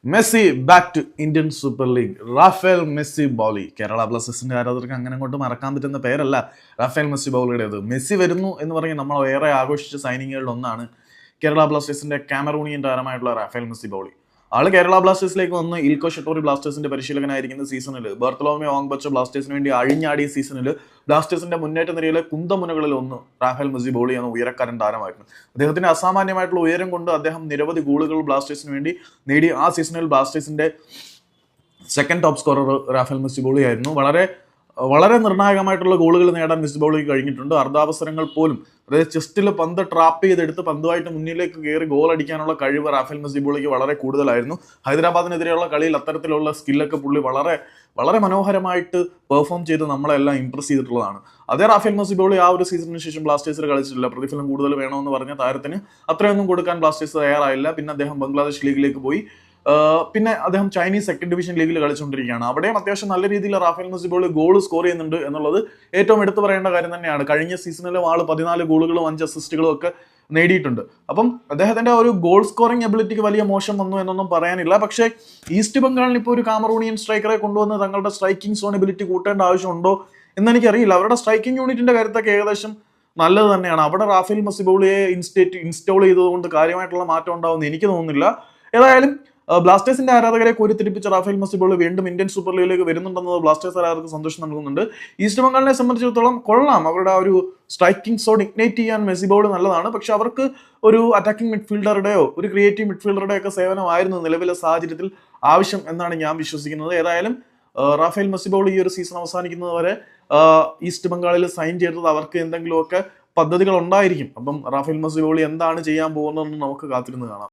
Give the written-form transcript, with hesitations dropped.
Messi back to Indian super league. Rafael Messi Bouli. Kerala ബ്ലാസ്റ്റേഴ്സിന്റെ ആരാധകർക്ക് അങ്ങനെ കൊണ്ട് മറക്കാൻ പറ്റുന്ന പേരല്ല റാഫേൽ മെസ്സി ബൗളിയുടേത്. മെസ്സി വരുന്നു എന്ന് പറഞ്ഞ് നമ്മൾ ഏറെ ആഘോഷിച്ച സൈനിങ്ങുകളിൽ ഒന്നാണ് കേരള ബ്ലാസ്റ്റേഴ്സിന്റെ കാമറൂണിയൻ താരമായിട്ടുള്ള റാഫേൽ മെസ്സി ബൗളി. ആള് കേരള ബ്ലാസ്റ്റേഴ്സിലേക്ക് വന്ന് ഇൽക്കോ ഷട്ടോറി ബ്ലാസ്റ്റേഴ്സിന്റെ പരിശീലകനായിരിക്കുന്ന സീസണിൽ ബർത്തലോമെ ഓങ്ബച്ച ബ്ലാസ്റ്റേഴ്സിന് വേണ്ടി അഴിഞ്ഞാടിയ സീസണിൽ ബ്ലാസ്റ്റേഴ്സിന്റെ മുന്നേറ്റ നിരയിലെ കുന്തമുനകളിൽ ഒന്ന് റാഫേൽ മെസ്സി ബൗളി എന്ന ഉയരക്കാരൻ താരമായിരുന്നു. അദ്ദേഹത്തിന്റെ അസാമാന്യമായിട്ടുള്ള ഉയരം കൊണ്ട് അദ്ദേഹം നിരവധി ഗോളുകൾ ബ്ലാസ്റ്റേഴ്സിന് വേണ്ടി നേടി. ആ സീസണിൽ ബ്ലാസ്റ്റേഴ്സിന്റെ second top scorer Rafael Messi Bouli ആയിരുന്നു. വളരെ നിർണായകമായിട്ടുള്ള ഗോളുകൾ നേടാൻ മെസ്സി ബൗളിക്ക് കഴിഞ്ഞിട്ടുണ്ട്. അർദ്ധാവസരങ്ങൾ പോലും, അതായത് ചെസ്റ്റിൽ പന്ത് ട്രാപ്പ് ചെയ്തെടുത്ത് പന്തുമായിട്ട് മുന്നിലേക്ക് കയറി ഗോൾ അടിക്കാനുള്ള കഴിവ് റാഫേൽ മെസ്സി ബൗളിക്ക് വളരെ കൂടുതലായിരുന്നു. ഹൈദരാബാദിനെതിരെയുള്ള കളിയിൽ അത്തരത്തിലുള്ള സ്കില്ലൊക്കെ പുള്ളി വളരെ മനോഹരമായിട്ട് പെർഫോം ചെയ്ത് നമ്മളെല്ലാം ഇംപ്രസ് ചെയ്തിട്ടുള്ളതാണ്. അതേ റാഫേൽ മെസ്സി ബൗളി ആ ഒരു സീസണിന് ശേഷം ബ്ലാസ്റ്റേഴ്സിൽ കളിച്ചിട്ടില്ല. പ്രതിഫലം കൂടുതൽ വേണമെന്ന് പറഞ്ഞ താരത്തിന് അത്രയൊന്നും കൊടുക്കാൻ ബ്ലാസ്റ്റേഴ്സ് തയ്യാറായില്ല. പിന്നെ അദ്ദേഹം ബംഗ്ലാദേശ് ലീഗിലേക്ക് പോയി. പിന്നെ അദ്ദേഹം ചൈനീസ് സെക്കൻഡ് ഡിവിഷൻ ലീഗിൽ കളിച്ചുകൊണ്ടിരിക്കുകയാണ്. അവിടെയും അത്യാവശ്യം നല്ല രീതിയിൽ റാഫേൽ മെസ്സി ബൗളി ഗോൾ സ്കോർ ചെയ്യുന്നുണ്ട് എന്നുള്ളത് ഏറ്റവും എടുത്തു പറയേണ്ട കാര്യം തന്നെയാണ്. കഴിഞ്ഞ സീസണിലും ആൾ 14 ഗോളുകളും 5 അസിസ്റ്റുകളും ഒക്കെ നേടിയിട്ടുണ്ട്. അപ്പം അദ്ദേഹത്തിന്റെ ഒരു ഗോൾ സ്കോറിംഗ് എബിലിറ്റിക്ക് വലിയ മോശം വന്നു എന്നൊന്നും പറയാനില്ല. പക്ഷേ ഈസ്റ്റ് ബംഗാളിന് ഇപ്പോൾ ഒരു കാമറൂണിയൻ സ്ട്രൈക്കറെ കൊണ്ടുവന്ന് തങ്ങളുടെ സ്ട്രൈക്കിംഗ് സോൺ എബിലിറ്റി കൂട്ടേണ്ട ആവശ്യമുണ്ടോ എന്നെനിക്കറിയില്ല. അവരുടെ സ്ട്രൈക്കിംഗ് യൂണിറ്റിന്റെ കാര്യത്തൊക്കെ ഏകദേശം നല്ലത് തന്നെയാണ്. അവിടെ റാഫേൽ മെസ്സി ബൗളിയെ ഇൻസ്റ്റോൾ ചെയ്തതുകൊണ്ട് കാര്യമായിട്ടുള്ള മാറ്റം ഉണ്ടാവുമെന്ന് എനിക്ക് തോന്നുന്നില്ല. ഏതായാലും ബ്ലാസ്റ്റേഴ്സിന്റെ ആരാധകരെ കോരിത്തിരിപ്പിച്ച റാഫേൽ മെസ്സി ബൗളി വീണ്ടും ഇന്ത്യൻ സൂപ്പർ ലീഗിലേക്ക് വരുന്നുണ്ടെന്നത് ബ്ലാസ്റ്റേഴ്സ് ആരാധകർക്ക് സന്തോഷം നൽകുന്നുണ്ട്. ഈസ്റ്റ് ബംഗാളിനെ സംബന്ധിച്ചിടത്തോളം കൊള്ളാം, അവരുടെ ഒരു സ്ട്രൈക്കിംഗ് സോൺ ഇഗ്നൈറ്റ് ചെയ്യാൻ മെസ്സി ബൗളി നല്ലതാണ്. പക്ഷെ അവർക്ക് ഒരു അറ്റാക്കിംഗ് മിഡ്ഫീൽഡറുടെയോ ഒരു ക്രിയേറ്റീവ് മിഡ്ഫീൽഡറുടെയോ ഒക്കെ സേവനമായിരുന്നു നിലവിലെ സാഹചര്യത്തിൽ ആവശ്യം എന്നാണ് ഞാൻ വിശ്വസിക്കുന്നത്. ഏതായാലും റാഫേൽ മെസ്സി ബൗളി ഈ ഒരു സീസൺ അവസാനിക്കുന്നത് വരെ ഈസ്റ്റ് ബംഗാളിൽ സൈൻ ചെയ്തത് അവർക്ക് എന്തെങ്കിലുമൊക്കെ പദ്ധതികൾ ഉണ്ടായിരിക്കും. അപ്പം റാഫേൽ മെസ്സി ബൗളി എന്താണ് ചെയ്യാൻ പോകുന്നതെന്ന് നമുക്ക് കാത്തിരുന്ന് കാണാം.